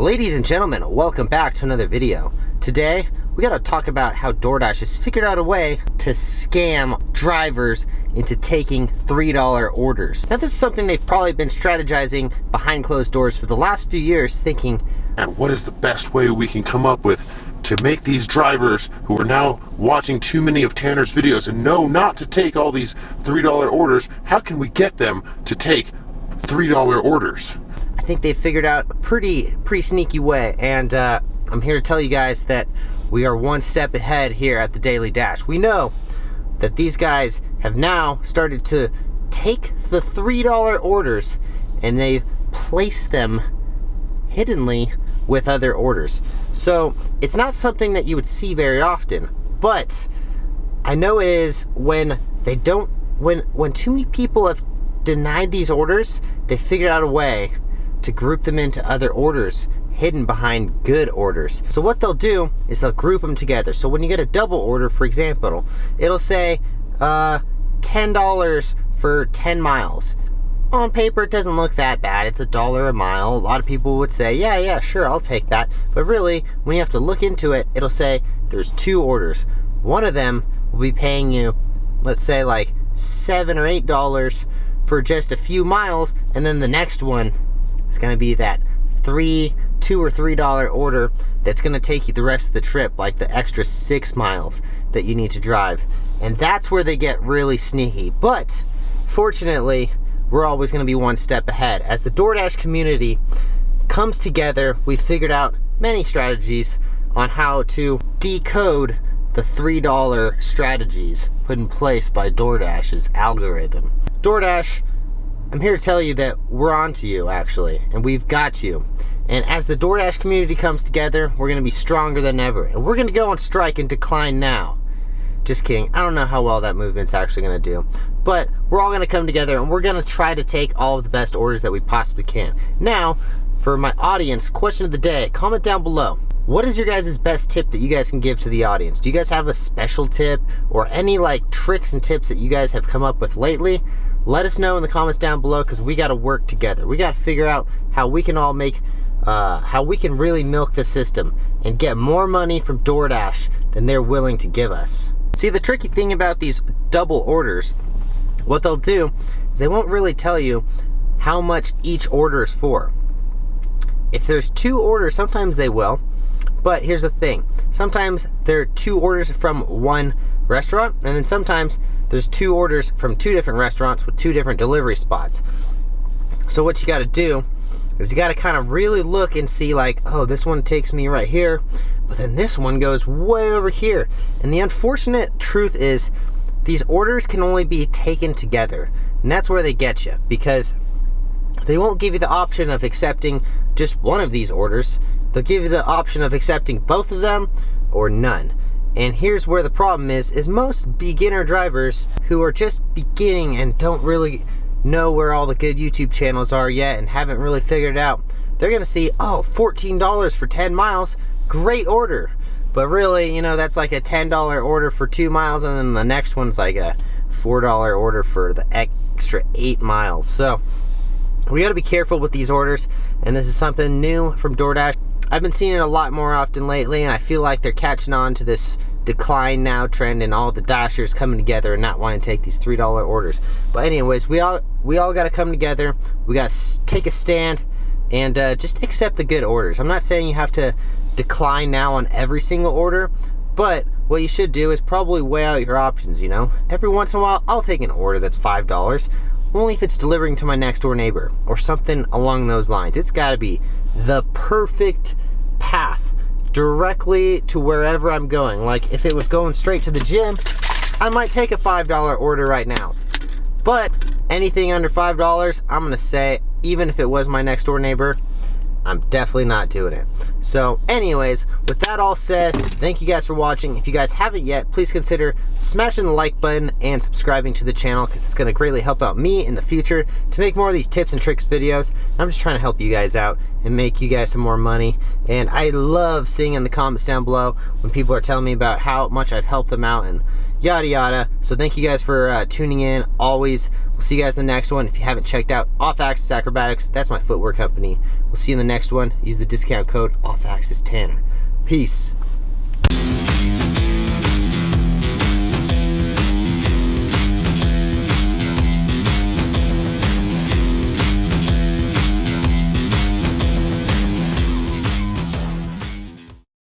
Ladies and gentlemen, welcome back to another video. Today, we gotta talk about how Doordash has figured out a way to scam drivers into taking $3 orders. Now, this is something they've probably been strategizing behind closed doors for the last few years, thinking, and what is the best way we can come up with to make these drivers who are now watching too many of Tanner's videos and know not to take all these $3 orders, how can we get them to take $3 orders? I think they figured out a pretty sneaky way, and I'm here to tell you guys that we are one step ahead here at the Daily Dash. We know that these guys have now started to take the $3 orders and they place them hiddenly with other orders. So it's not something that you would see very often, but I know it is when they don't, when too many people have denied these orders, they figured out a way to group them into other orders hidden behind good orders. So what they'll do is they'll group them together. So when you get a double order, for example, it'll say $10 for 10 miles. On paper, it doesn't look that bad. It's $1 a mile. A lot of people would say, yeah, sure, I'll take that. But really, when you have to look into it, it'll say there's two orders. One of them will be paying you, let's say like $7 or $8 for just a few miles, and then the next one is going to be that $2 or $3 order that's going to take you the rest of the trip, like the extra 6 miles that you need to drive. And that's where they get really sneaky. But fortunately, we're always going to be one step ahead. As the Doordash community comes together, we've figured out many strategies on how to decode the $3 strategies put in place by Doordash's algorithm. Doordash, I'm here to tell you that we're on to you, actually, and we've got you. And as the Doordash community comes together, we're going to be stronger than ever. And we're going to go on strike and decline now. Just kidding. I don't know how well that movement's actually going to do. But we're all going to come together and we're going to try to take all of the best orders that we possibly can. Now, for my audience, question of the day, comment down below. What is your guys' best tip that you guys can give to the audience? Do you guys have a special tip or any like tricks and tips that you guys have come up with lately? Let us know in the comments down below, because we got to work together. We got to figure out how we can all make, how we can really milk the system and get more money from Doordash than they're willing to give us. See, the tricky thing about these double orders, what they'll do is they won't really tell you how much each order is for. If there's two orders, sometimes they will. But here's the thing. Sometimes there are two orders from one restaurant, and then sometimes there's two orders from two different restaurants with two different delivery spots. So what you got to do is you got to kind of really look and see like, oh, this one takes me right here, but then this one goes way over here. And the unfortunate truth is these orders can only be taken together, and that's where they get you, because they won't give you the option of accepting just one of these orders. They'll give you the option of accepting both of them or none. And here's where the problem is most beginner drivers who are just beginning and don't really know where all the good YouTube channels are yet and haven't really figured it out, they're gonna see, oh, $14 for 10 miles, great order. But really, you know, that's like a $10 order for 2 miles, and then the next one's like a $4 order for the extra 8 miles. So we got to be careful with these orders, and this is something new from Doordash. I've been seeing it a lot more often lately, and I feel like they're catching on to this decline now trend and all the dashers coming together and not wanting to take these $3 orders. But anyways, we all got to come together. We got to take a stand and just accept the good orders. I'm not saying you have to decline now on every single order, but what you should do is probably weigh out your options, you know. Every once in a while, I'll take an order that's $5, only if it's delivering to my next door neighbor or something along those lines. It's got to be the perfect path directly to wherever I'm going. Like if it was going straight to the gym, I might take a $5 order right now. But anything under $5, I'm gonna say, even if it was my next door neighbor, I'm definitely not doing it. So anyways, with that all said, thank you guys for watching. If you guys haven't yet, please consider smashing the like button and subscribing to the channel, because it's going to greatly help out me in the future to make more of these tips and tricks videos. I'm just trying to help you guys out and make you guys some more money. And I love seeing in the comments down below when people are telling me about how much I've helped them out and yada yada. So thank you guys for tuning in always. We'll see you guys in the next one. If you haven't checked out Off Axis Acrobatics, that's my footwear company. We'll see you in the next one. Use the discount code OffAxis10. Peace.